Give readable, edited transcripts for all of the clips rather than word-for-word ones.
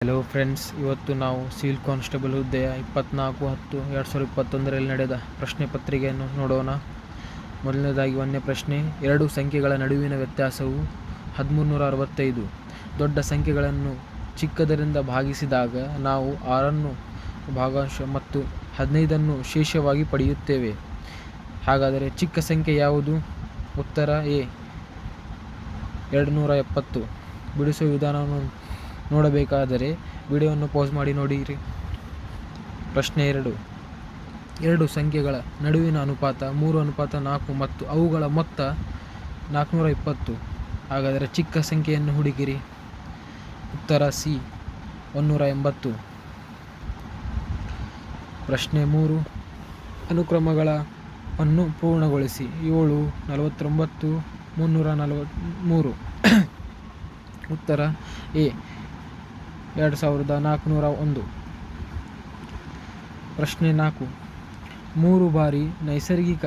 Hello friends, ಇವತ್ತು ನಾವು civil constable ಹುದ್ದೆಯ 24/10/2021 ನಡೆದ ಪ್ರಶ್ನೆ ಪತ್ರಿಕೆಯನ್ನು ನೋಡೋಣ. ಮೊದಲನೇದಾಗಿ ಒಂದನೇ ಪ್ರಶ್ನೆ. ಎರಡು ಸಂಖ್ಯೆಗಳ ನಡುವಿನ ವ್ಯತ್ಯಾಸವು 1365. ದೊಡ್ಡ ಸಂಖ್ಯೆಗಳನ್ನು ಚಿಕ್ಕದರಿಂದ ಭಾಗಿಸಿದಾಗ ನಾವು 6ನ್ನು ಭಾಗಾಂಶ ಮತ್ತು 15ನ್ನು ಶೇಷವಾಗಿ ಪಡೆಯುತ್ತೇವೆ. ಹಾಗಾದರೆ ಚಿಕ್ಕ ಸಂಖ್ಯೆ ಯಾವುದು? ಉತ್ತರ ಎ 270. ಬಿಡಿಸುವ ವಿಧಾನವನ್ನು ನೋಡಬೇಕಾದರೆ ವಿಡಿಯೋವನ್ನು ಪಾಸ್ ಮಾಡಿ ನೋಡಿರಿ. ಪ್ರಶ್ನೆ 2. ಎರಡು ಸಂಖ್ಯೆಗಳ ನಡುವಿನ ಅನುಪಾತ 3:4 ಮತ್ತು ಅವುಗಳ ಮೊತ್ತ 420. ಹಾಗಾದರೆ ಚಿಕ್ಕ ಸಂಖ್ಯೆಯನ್ನು ಹುಡುಕಿರಿ. ಉತ್ತರ ಸಿ 180. ಪ್ರಶ್ನೆ 3. ಅನುಕ್ರಮಗಳನ್ನು ಪೂರ್ಣಗೊಳಿಸಿ. 7, 49, 343. ಉತ್ತರ ಎ 2401. ಪ್ರಶ್ನೆ 4. 3 ಬಾರಿ ನೈಸರ್ಗಿಕ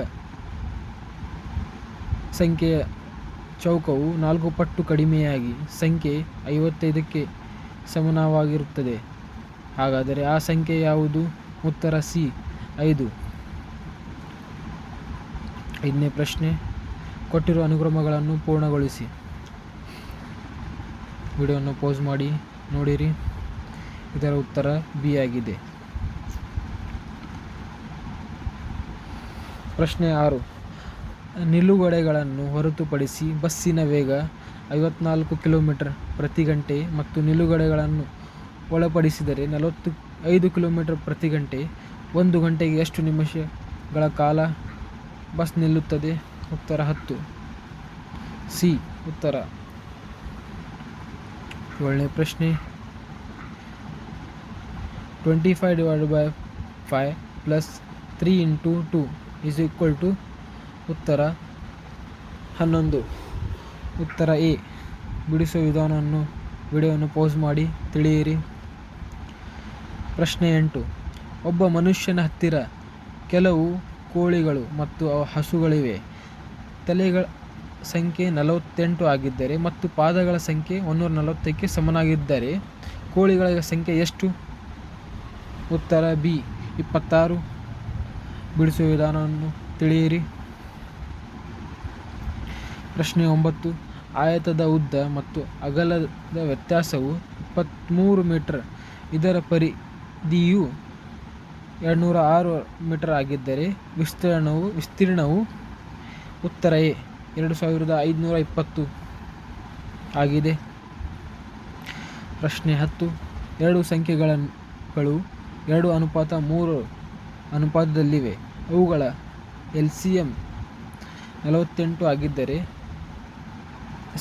ಸಂಖ್ಯೆಯ ಚೌಕವು 4 ಪಟ್ಟು ಕಡಿಮೆಯಾಗಿ ಸಂಖ್ಯೆ 55ಕ್ಕೆ ಸಮಾನವಾಗಿರುತ್ತದೆ. ಹಾಗಾದರೆ ಆ ಸಂಖ್ಯೆ ಯಾವುದು? ಉತ್ತರ ಸಿ 5. 5ನೇ ಪ್ರಶ್ನೆ. ಕೊಟ್ಟಿರುವ ಅನುಕ್ರಮಗಳನ್ನು ಪೂರ್ಣಗೊಳಿಸಿ. ವಿಡಿಯೋವನ್ನು ಪಾಸ್ ಮಾಡಿ ನೋಡಿರಿ. ಇದರ ಉತ್ತರ ಬಿ ಆಗಿದೆ. ಪ್ರಶ್ನೆ 6. ನಿಲುಗಡೆಗಳನ್ನು ಹೊರತುಪಡಿಸಿ ಬಸ್ಸಿನ ವೇಗ 54 ಕಿಲೋಮೀಟರ್ ಪ್ರತಿ ಗಂಟೆ ಮತ್ತು ನಿಲುಗಡೆಗಳನ್ನು ಒಳಪಡಿಸಿದರೆ 45 ಕಿಲೋಮೀಟರ್ ಪ್ರತಿ ಗಂಟೆ. 1 ಗಂಟೆಗೆ ಎಷ್ಟು ನಿಮಿಷಗಳ ಕಾಲ ಬಸ್ ನಿಲ್ಲುತ್ತದೆ? ಉತ್ತರ 10. ಸಿ ಉತ್ತರ. 7ನೇ ಪ್ರಶ್ನೆ. 25/5 + 3 × 2 = ಉತ್ತರ 11. ಉತ್ತರ ಎ. ಬಿಡಿಸುವ ವಿಡಿಯೋವನ್ನು ಪಾಸ್ ಮಾಡಿ ತಿಳಿಯಿರಿ. ಪ್ರಶ್ನೆ 8. ಒಬ್ಬ ಮನುಷ್ಯನ ಹತ್ತಿರ ಕೆಲವು ಕೋಳಿಗಳು ಮತ್ತು ಹಸುಗಳಿವೆ. ತಲೆಗಳ ಸಂಖ್ಯೆ 48 ಆಗಿದ್ದರೆ ಮತ್ತು ಪಾದಗಳ ಸಂಖ್ಯೆ 140ಕ್ಕೆ ಸಮನಾಗಿದ್ದರೆ ಕೋಳಿಗಳ ಸಂಖ್ಯೆ ಎಷ್ಟು? ಉತ್ತರ ಬಿ 26. ಬಿಡಿಸುವ ವಿಧಾನವನ್ನು ತಿಳಿಯಿರಿ. ಪ್ರಶ್ನೆ 9. ಆಯತದ ಉದ್ದ ಮತ್ತು ಅಗಲದ ವ್ಯತ್ಯಾಸವು 23 ಮೀಟರ್. ಇದರ ಪರಿಧಿಯು 206 ಮೀಟರ್ ಆಗಿದ್ದರೆ ವಿಸ್ತೀರ್ಣವು ಉತ್ತರ ಎ 2520 ಆಗಿದೆ. ಪ್ರಶ್ನೆ 10. ಎರಡು ಸಂಖ್ಯೆಗಳು 2:3 ಅನುಪಾತದಲ್ಲಿವೆ. ಅವುಗಳ LCM 48 ಆಗಿದ್ದರೆ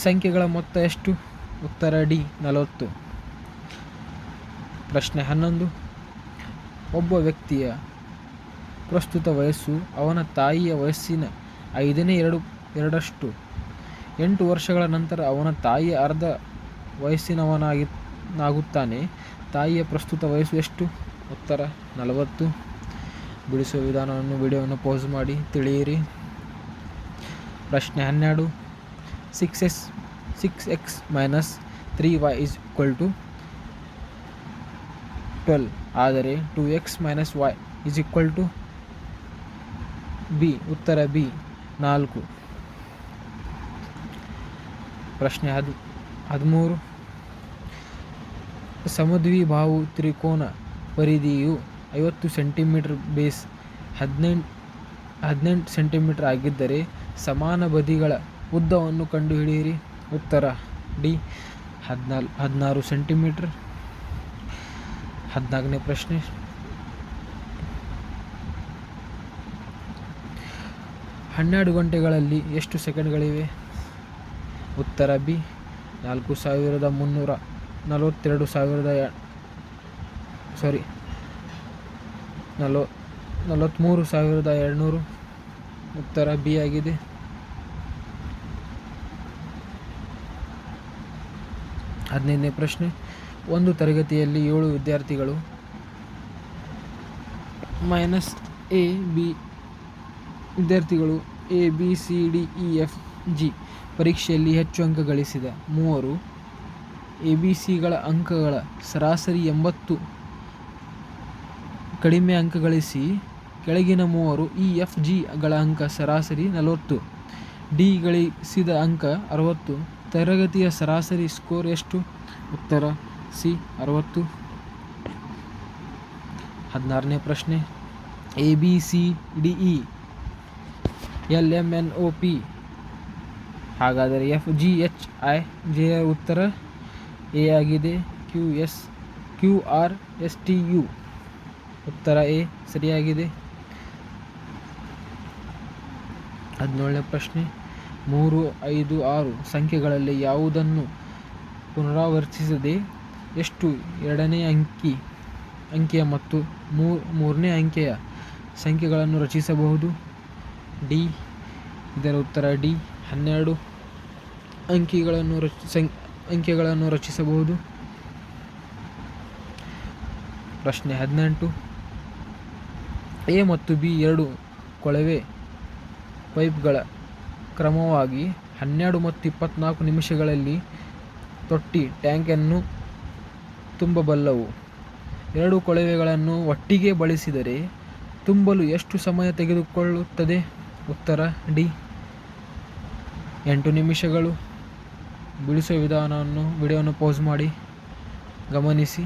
ಸಂಖ್ಯೆಗಳ ಮೊತ್ತ ಎಷ್ಟು? ಉತ್ತರ ಡಿ 40. ಪ್ರಶ್ನೆ 11. ಒಬ್ಬ ವ್ಯಕ್ತಿಯ ಪ್ರಸ್ತುತ ವಯಸ್ಸು ಅವನ ತಾಯಿಯ ವಯಸ್ಸಿನ 5/2. 8 ವರ್ಷಗಳ ನಂತರ ಅವನ ತಾಯಿಯ ಅರ್ಧ ವಯಸ್ಸಿನವನಾಗುತ್ತಾನೆ. ತಾಯಿಯ ಪ್ರಸ್ತುತ ವಯಸ್ಸು ಎಷ್ಟು? ಉತ್ತರ 40. ಬಿಡಿಸುವ ವಿಡಿಯೋವನ್ನು ಪಾಸ್ ಮಾಡಿ ತಿಳಿಯಿರಿ. ಪ್ರಶ್ನೆ 12. 6x - 3y = 12 ಆದರೆ 2x - y = ಬಿ. ಉತ್ತರ ಬಿ 4. ಪ್ರಶ್ನೆ 13. ಸಮದ್ವಿಬಾಹು ತ್ರಿಕೋನ ಪರಿಧಿಯು 50 ಸೆಂಟಿಮೀಟರ್, ಬೇಸ್ 18 ಸೆಂಟಿಮೀಟರ್ ಆಗಿದ್ದರೆ ಸಮಾನ ಬದಿಗಳ ಉದ್ದವನ್ನು ಕಂಡುಹಿಡಿಯಿರಿ. ಉತ್ತರ ಡಿ 16 ಸೆಂಟಿಮೀಟರ್. 14ನೇ ಪ್ರಶ್ನೆ. 12 ಗಂಟೆಗಳಲ್ಲಿ ಎಷ್ಟು ಸೆಕೆಂಡ್ಗಳಿವೆ? ಉತ್ತರ ಬಿ 43,200. ಉತ್ತರ ಬಿ ಆಗಿದೆ. 15ನೇ ಪ್ರಶ್ನೆ. ಒಂದು ತರಗತಿಯಲ್ಲಿ 7 ವಿದ್ಯಾರ್ಥಿಗಳು ವಿದ್ಯಾರ್ಥಿಗಳು A B C D E F G ಪರೀಕ್ಷೆಯಲ್ಲಿ ಹೆಚ್ಚು ಅಂಕ ಗಳಿಸಿದ ಮೂವರು ABCಗಳ ಅಂಕಗಳ ಸರಾಸರಿ 80, ಕಡಿಮೆ ಅಂಕ ಗಳಿಸಿ. ಕೆಳಗಿನ ಮೂವರು EFGಗಳ ಅಂಕ ಸರಾಸರಿ 40, D ಗಳಿಸಿದ ಅಂಕ 60. ತರಗತಿಯ ಸರಾಸರಿ ಸ್ಕೋರ್ ಎಷ್ಟು? ಉತ್ತರ C 60. 16ನೇ ಪ್ರಶ್ನೆ. ABCDE LMNOP ಹಾಗಾದರೆ FGHIJ ಉತ್ತರ A ಆಗಿದೆ. QRSTU ಉತ್ತರ A ಸರಿಯಾಗಿದೆ. 17ನೇ ಪ್ರಶ್ನೆ. 3, 5, 6 ಸಂಖ್ಯೆಗಳಲ್ಲಿ ಯಾವುದನ್ನು ಪುನರಾವರ್ತಿಸದೆ ಎಷ್ಟು ಎರಡನೇ ಅಂಕಿಯ ಮತ್ತು ಮೂರನೇ ಅಂಕೆಯ ಸಂಖ್ಯೆಗಳನ್ನು ರಚಿಸಬಹುದು? D. ಇದರ ಉತ್ತರ D. 12 ಅಂಕೆಗಳನ್ನು ರಚಿಸಬಹುದು. ಪ್ರಶ್ನೆ 18. A ಮತ್ತು B ಎರಡು ಕೊಳವೆ ಪೈಪ್ಗಳ ಕ್ರಮವಾಗಿ 12 ಮತ್ತು 24 ನಿಮಿಷಗಳಲ್ಲಿ ತೊಟ್ಟಿ ಟ್ಯಾಂಕನ್ನು ತುಂಬಬಲ್ಲವು. ಎರಡು ಕೊಳವೆಗಳನ್ನು ಒಟ್ಟಿಗೆ ಬಳಸಿದರೆ ತುಂಬಲು ಎಷ್ಟು ಸಮಯ ತೆಗೆದುಕೊಳ್ಳುತ್ತದೆ? ಉತ್ತರ D. 8 ನಿಮಿಷಗಳು. ಬಿಡಿಸುವ ವಿಡಿಯೋವನ್ನು ಪೌಸ್ ಮಾಡಿ ಗಮನಿಸಿ.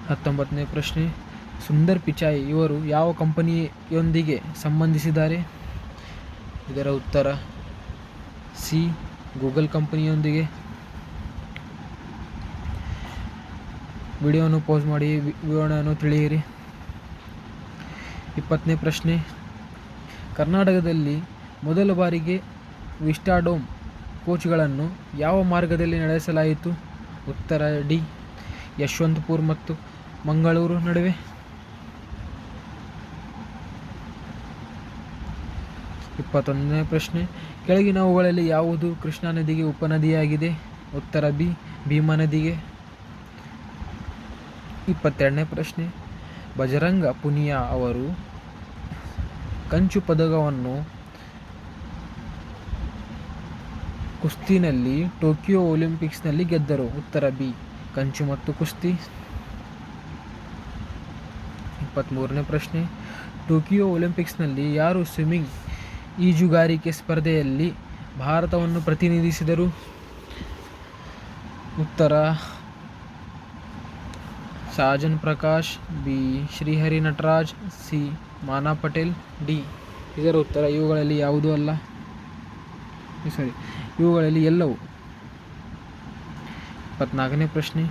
19ನೇ ಪ್ರಶ್ನೆ. ಸುಂದರ್ ಪಿಚಾಯ್ ಇವರು ಯಾವ ಕಂಪನಿಯೊಂದಿಗೆ ಸಂಬಂಧಿಸಿದ್ದಾರೆ? ಇದರ ಉತ್ತರ C. ಗೂಗಲ್ ಕಂಪನಿಯೊಂದಿಗೆ. ವಿಡಿಯೋವನ್ನು ಪೌಸ್ ಮಾಡಿ ವಿವರಣೆಯನ್ನು ತಿಳಿಯಿರಿ. 20ನೇ ಪ್ರಶ್ನೆ. ಕರ್ನಾಟಕದಲ್ಲಿ ಮೊದಲ ಬಾರಿಗೆ ವಿಸ್ಟಾಡೋಮ್ ಕೋಚ್ಗಳನ್ನು ಯಾವ ಮಾರ್ಗದಲ್ಲಿ ನಡೆಸಲಾಯಿತು? ಉತ್ತರ D. ಯಶವಂತಪುರ ಮತ್ತು ಮಂಗಳೂರು ನಡುವೆ. 21ನೇ ಪ್ರಶ್ನೆ. ಕೆಳಗಿನವುಗಳಲ್ಲಿ ಯಾವುದು ಕೃಷ್ಣಾ ನದಿಗೆ ಉಪನದಿಯಾಗಿದೆ? ಉತ್ತರ B. ಭೀಮಾ ನದಿಗೆ. 22ನೇ ಪ್ರಶ್ನೆ. ಬಜರಂಗ ಪುನಿಯಾ ಅವರು ಕಂಚು ಪದಕವನ್ನು ಕುಸ್ತಿನಲ್ಲಿ ಟೋಕಿಯೋ ಒಲಿಂಪಿಕ್ಸ್ನಲ್ಲಿ ಗೆದ್ದರು. ಉತ್ತರ B. ಕಂಚು ಮತ್ತು ಕುಸ್ತಿ. 23ನೇ ಪ್ರಶ್ನೆ. ಟೋಕಿಯೋ ಒಲಿಂಪಿಕ್ಸ್ನಲ್ಲಿ ಯಾರು ಸ್ವಿಮ್ಮಿಂಗ್ ಈಜುಗಾರಿಕೆ ಸ್ಪರ್ಧೆಯಲ್ಲಿ ಭಾರತವನ್ನು ಪ್ರತಿನಿಧಿಸಿದರು? ಉತ್ತರ Sajan Prakash. B. Srihari Nataraj. C. ಮಾನಾ Patel. D. ಇದರ ಉತ್ತರ ಇವುಗಳಲ್ಲಿ ಎಲ್ಲವೂ. 24ನೇ ಪ್ರಶ್ನೆ.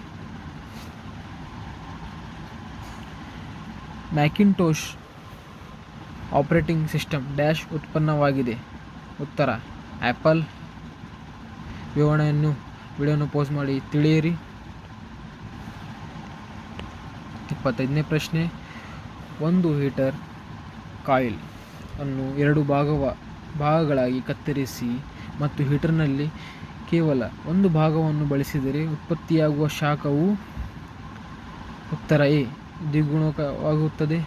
ಮ್ಯಾಕಿಂಟೋಶ್ ಆಪರೇಟಿಂಗ್ ಸಿಸ್ಟಮ್ ಡ್ಯಾಶ್ ಉತ್ಪನ್ನವಾಗಿದೆ? ಉತ್ತರ ಆ್ಯಪಲ್. ವಿಡಿಯೋವನ್ನು ಪೌಸ್ ಮಾಡಿ ತಿಳಿಯಿರಿ. 25ನೇ ಪ್ರಶ್ನೆ. ಒಂದು ಹೀಟರ್ ಕಾಯಿಲ್ ಅನ್ನು 2 ಭಾಗಗಳಾಗಿ ಕತ್ತರಿಸಿ ಮತ್ತು ಹೀಟರ್ನಲ್ಲಿ ಕೇವಲ ಒಂದು ಭಾಗವನ್ನು ಬಳಸಿದರೆ ಉತ್ಪತ್ತಿಯಾಗುವ ಶಾಖವು? ಉತ್ತರ A. ದ್ವಿಗುಣವಾಗುತ್ತದೆ.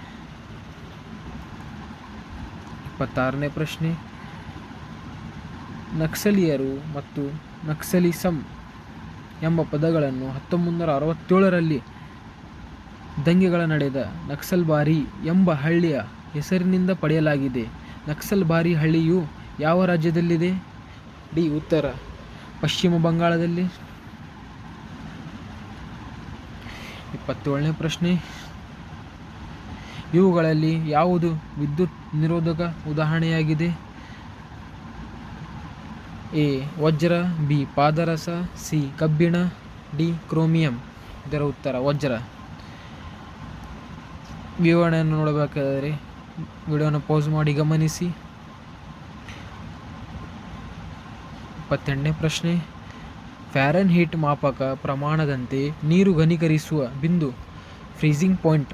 26ನೇ ಪ್ರಶ್ನೆ. ನಕ್ಸಲೀಯರು ಮತ್ತು ನಕ್ಸಲಿಸಮ್ ಎಂಬ ಪದಗಳನ್ನು 1967ರಲ್ಲಿ ದಂಗೆಗಳ ನಡೆದ ನಕ್ಸಲ್ಬಾರಿ ಎಂಬ ಹಳ್ಳಿಯ ಹೆಸರಿನಿಂದ ಪಡೆಯಲಾಗಿದೆ. ನಕ್ಸಲ್ಬಾರಿ ಹಳ್ಳಿಯು ಯಾವ ರಾಜ್ಯದಲ್ಲಿದೆ? D. ಉತ್ತರ ಪಶ್ಚಿಮ ಬಂಗಾಳದಲ್ಲಿ. 27ನೇ ಪ್ರಶ್ನೆ. ಇವುಗಳಲ್ಲಿ ಯಾವುದು ವಿದ್ಯುತ್ ನಿರೋಧಕ ಉದಾಹರಣೆಯಾಗಿದೆ? A. ವಜ್ರ. B. ಪಾದರಸ. C. ಕಬ್ಬಿಣ. D. ಕ್ರೋಮಿಯಂ. ಇದರ ಉತ್ತರ ವಜ್ರ. ವಿವರಣೆಯನ್ನು ನೋಡಬೇಕಾದರೆ ವಿಡಿಯೋನ ಪೌಸ್ ಮಾಡಿ ಗಮನಿಸಿ. 28ನೇ ಪ್ರಶ್ನೆ. ಫ್ಯಾರನ್ಹೀಟ್ ಮಾಪಕ ಪ್ರಮಾಣದಂತೆ ನೀರು ಘನೀಕರಿಸುವ ಬಿಂದು ಫ್ರೀಸಿಂಗ್ ಪಾಯಿಂಟ್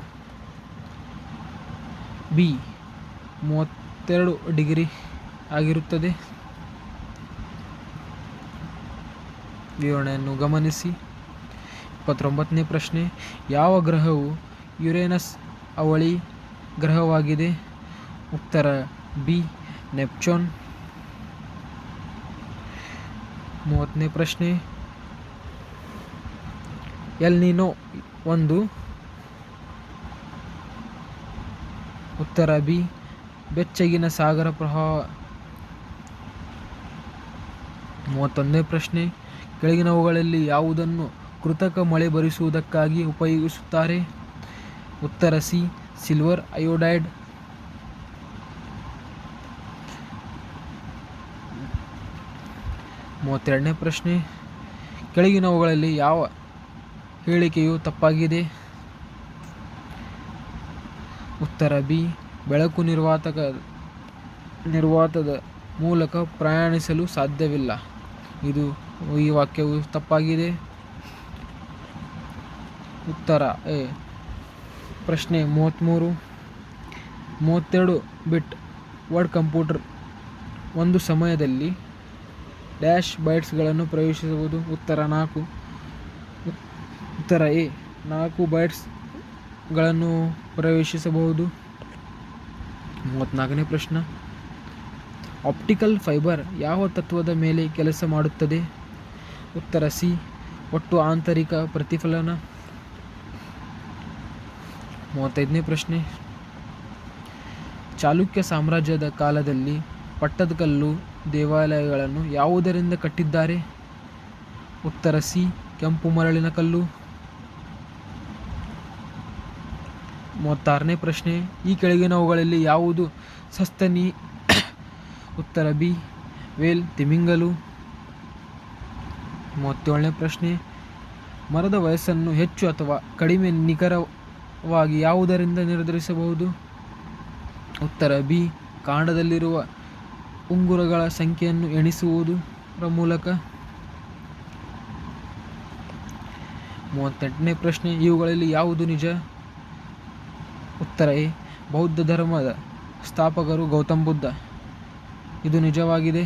B. 32 ಡಿಗ್ರಿ ಆಗಿರುತ್ತದೆ. ವಿವರಣೆಯನ್ನು ಗಮನಿಸಿ. 29ನೇ ಪ್ರಶ್ನೆ. ಯಾವ ಗ್ರಹವು ಯುರೇನಸ್ ಅವಳಿ ಗ್ರಹವಾಗಿದೆ? ಉತ್ತರ B. ನೆಪ್ಚೂನ್. 30ನೇ ಪ್ರಶ್ನೆ, ಎಲ್ ನೀನೋ ಒಂದು. ಉತ್ತರ ಬಿ, ಬೆಚ್ಚಗಿನ ಸಾಗರ ಪ್ರವಾಹ. 31ನೇ ಪ್ರಶ್ನೆ, ಕೆಳಗಿನವುಗಳಲ್ಲಿ ಯಾವುದನ್ನು ಕೃತಕ ಮಳೆ ಬರಿಸುವುದಕ್ಕಾಗಿ ಉಪಯೋಗಿಸುತ್ತಾರೆ? ಉತ್ತರ ಸಿ, ಸಿಲ್ವರ್ ಅಯೋಡೈಡ್. 32ನೇ ಪ್ರಶ್ನೆ, ಕೆಳಗಿನವುಗಳಲ್ಲಿ ಯಾವ ಹೇಳಿಕೆಯು ತಪ್ಪಾಗಿದೆ? ಉತ್ತರ ಬಿ, ಬೆಳಕು ನಿರ್ವಾತದ ಮೂಲಕ ಪ್ರಯಾಣಿಸಲು ಸಾಧ್ಯವಿಲ್ಲ. ಈ ವಾಕ್ಯವು ತಪ್ಪಾಗಿದೆ. ಉತ್ತರ ಎ. ಪ್ರಶ್ನೆ 33, 32 ಬಿಟ್ ವರ್ಡ್ ಕಂಪ್ಯೂಟರ್ ಒಂದು ಸಮಯದಲ್ಲಿ ಡ್ಯಾಶ್ ಬೈಟ್ಸ್ಗಳನ್ನು ಪ್ರವೇಶಿಸಬಹುದು? ಉತ್ತರ 4. ಉತ್ತರ ಎ, 4 ಬೈಟ್ಸ್ಗಳನ್ನು ಪ್ರವೇಶಿಸಬಹುದು. 34ನೇ ಪ್ರಶ್ನೆ, ಆಪ್ಟಿಕಲ್ ಫೈಬರ್ ಯಾವ ತತ್ವದ ಮೇಲೆ ಕೆಲಸ ಮಾಡುತ್ತದೆ? ಉತ್ತರ ಸಿ, ಒಟ್ಟು ಆಂತರಿಕ ಪ್ರತಿಫಲನ. 35ನೇ ಪ್ರಶ್ನೆ, ಚಾಲುಕ್ಯ ಸಾಮ್ರಾಜ್ಯದ ಕಾಲದಲ್ಲಿ ಪಟ್ಟದಕಲ್ಲು ದೇವಾಲಯಗಳನ್ನು ಯಾವುದರಿಂದ ಕಟ್ಟಿದ್ದಾರೆ? ಉತ್ತರ ಸಿ, ಕೆಂಪು ಮರಳಿನ ಕಲ್ಲು. 36ನೇ ಪ್ರಶ್ನೆ, ಈ ಕೆಳಗಿನವುಗಳಲ್ಲಿ ಯಾವುದು ಸಸ್ತನಿ? ಉತ್ತರ ಬಿ, ವೇಲ್, ತಿಮಿಂಗಲು. 37ನೇ ಪ್ರಶ್ನೆ, ಮರದ ವಯಸ್ಸನ್ನು ಹೆಚ್ಚು ಅಥವಾ ಕಡಿಮೆ ನಿಖರವಾಗಿ ಯಾವುದರಿಂದ ನಿರ್ಧರಿಸಬಹುದು? ಉತ್ತರ ಬಿ, ಕಾಂಡದಲ್ಲಿರುವ ಉಂಗುರಗಳ ಸಂಖ್ಯೆಯನ್ನು ಎಣಿಸುವುದರ ಮೂಲಕ. 38ನೇ ಪ್ರಶ್ನೆ, ಇವುಗಳಲ್ಲಿ ಯಾವುದು ನಿಜ? ಉತ್ತರ ಎ, ಬೌದ್ಧ ಧರ್ಮದ ಸ್ಥಾಪಕರು ಗೌತಮ್ ಬುದ್ಧ. ಇದು ನಿಜವಾಗಿದೆ.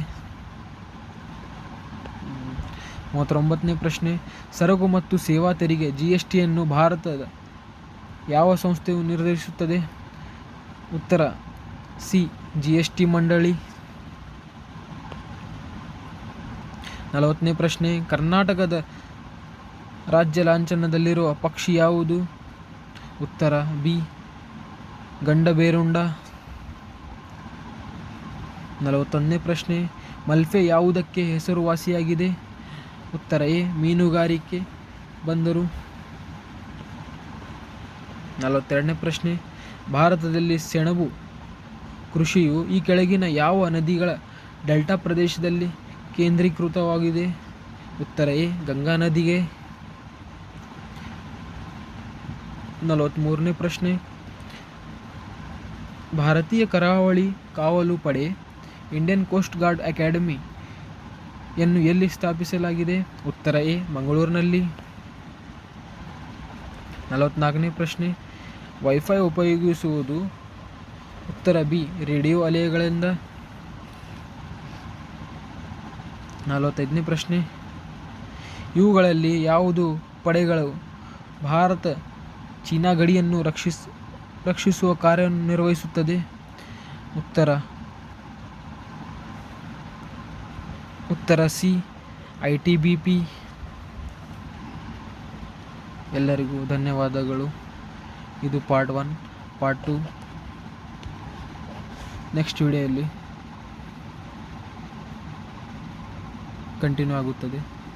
39ನೇ ಪ್ರಶ್ನೆ, ಸರಕು ಮತ್ತು ಸೇವಾ ತೆರಿಗೆ GSTಯನ್ನು ಭಾರತದ ಯಾವ ಸಂಸ್ಥೆಯು ನಿರ್ಧರಿಸುತ್ತದೆ? ಉತ್ತರ ಸಿ, GST ಮಂಡಳಿ. 40ನೇ ಪ್ರಶ್ನೆ, ಕರ್ನಾಟಕದ ರಾಜ್ಯ ಲಾಂಛನದಲ್ಲಿರುವ ಪಕ್ಷಿ ಯಾವುದು? ಉತ್ತರ ಬಿ, ಗಂಡಬೇರುಂಡ. 41ನೇ ಪ್ರಶ್ನೆ, ಮಲ್ಪೆ ಯಾವುದಕ್ಕೆ ಹೆಸರುವಾಸಿಯಾಗಿದೆ? ಉತ್ತರ ಎ, ಮೀನುಗಾರಿಕೆ ಬಂದರು. 42ನೇ ಪ್ರಶ್ನೆ, ಭಾರತದಲ್ಲಿ ಸೆಣಬು ಕೃಷಿಯು ಈ ಕೆಳಗಿನ ಯಾವ ನದಿಗಳ ಡೆಲ್ಟಾ ಪ್ರದೇಶದಲ್ಲಿ ಕೇಂದ್ರೀಕೃತವಾಗಿದೆ? ಉತ್ತರ ಎ, ಗಂಗಾ ನದಿಗೆ. 43ನೇ ಪ್ರಶ್ನೆ, ಭಾರತೀಯ ಕರಾವಳಿ ಕಾವಲು ಪಡೆ ಇಂಡಿಯನ್ ಕೋಸ್ಟ್ ಗಾರ್ಡ್ ಅಕಾಡೆಮಿ ಯನ್ನು ಎಲ್ಲಿ ಸ್ಥಾಪಿಸಲಾಗಿದೆ? ಉತ್ತರ ಎ, ಮಂಗಳೂರಿನಲ್ಲಿ. 44ನೇ ಪ್ರಶ್ನೆ, ವೈಫೈ ಉಪಯೋಗಿಸುವುದು? ಉತ್ತರ ಬಿ, ರೇಡಿಯೋ ಅಲೆಗಳಿಂದ. 45ನೇ ಪ್ರಶ್ನೆ, ಇವುಗಳಲ್ಲಿ ಯಾವುದು ಪಡೆಗಳು ಭಾರತ ಚೀನಾ ಗಡಿಯನ್ನು ರಕ್ಷಿಸುವ ಕಾರ್ಯವನ್ನು ನಿರ್ವಹಿಸುತ್ತದೆ? ಉತ್ತರ ಸಿ, ITBP. ಎಲ್ಲರಿಗೂ ಧನ್ಯವಾದಗಳು. ಇದು ಪಾರ್ಟ್ 1. ಪಾರ್ಟ್ 2 ನೆಕ್ಸ್ಟ್ ವಿಡಿಯೋದಲ್ಲಿ ಕಂಟಿನ್ಯೂ ಆಗುತ್ತದೆ.